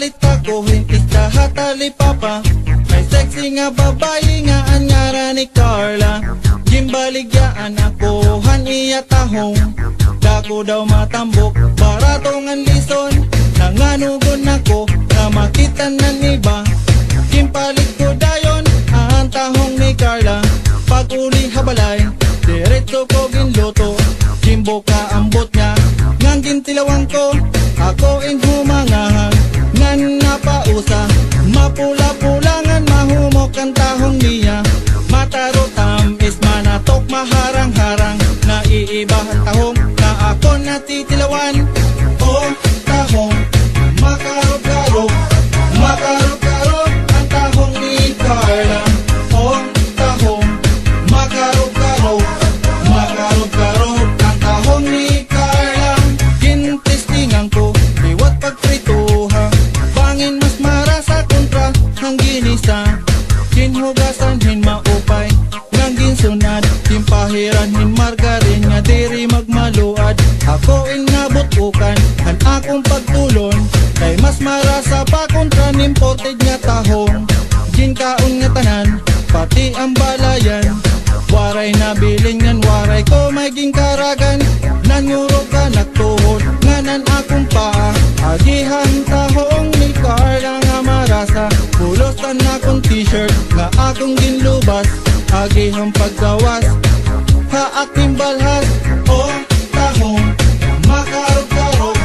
Gipalit ako hintis hatali papa. May sexy nga babae nga anyara ni Carla. Gimbaligyaan ako han iya tahong. Dako daw matambok barato ngan lison. Nanganugon ako na makita ng iba. Gimpalit ko dayon ang tahong ni Carla. Pag uli habalay diretso ko ginluto. Jimbo ka ambot niya ngang gintilawang ko. Ako in humangahan ngan napausa. Mapula-pulangan mahumok ang tahong niya. Matarotam is manatok maharang-harang. Naiibahan tahong na ako natitilawan. Oh tahong makarog-karog, makarog-karog ang tahong ni Carla. Oh tahong makarog-karog, makarog-karog ang tahong ni Carla. Gintistingan ko liwat pagprituha. Bangin mas marasa kontra ang ginisa. Ginhugasan hin maupay ngang ginsunad. Timpahiran hin margarin nga diri magmaluad. Ako inabutukan ang akong pagtulon. Kay mas marasa pa kontra nimported nga tahong. Ginkaon nga tanan pati ang balayan. Waray na bilin ngan waray ko may gingkaragan. Nanyurog ka nagtuhod nganan akong paa. Agihan tahong ni Carla nga marasa. Pulosan akong t-shirt nga akong ginlubas. Agihang paggawas ha aking balhas. Oh tahong makarog-karog,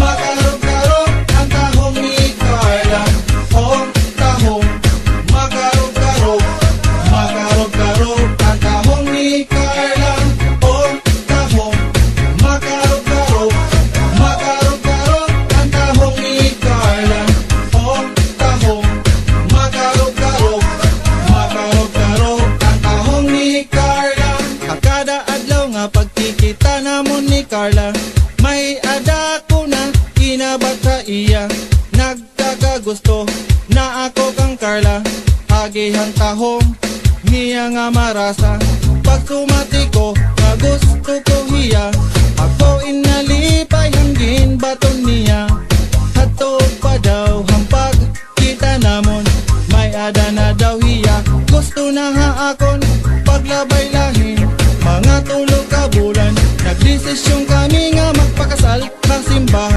makarog-karog ang tahong ni Carla. Oh tahong makarog-karog, makarog-karog ang tahong ni Carla. Oh tahong makarog-karog, makarog-karog ang tahong ni Carla. Oh tahong makarog-karog, makarog-karog ang tahong ni Carla. Kada adlaw nga pagkikita namon ni Carla, may ada ko na kinabat sa iya. Nagkakagusto na ako kang Carla. Agihang tahong niya nga marasa. Pag sumati ko nga gusto ko hiya. Ako inalipay hanggin baton niya. Hato pa daw hampag kita namon. May ada na daw hiya. Gusto na ha akon paglabay lahin. Mga tulog ka bulan, nagdesisyon kami nga magpakasal ng simbahan.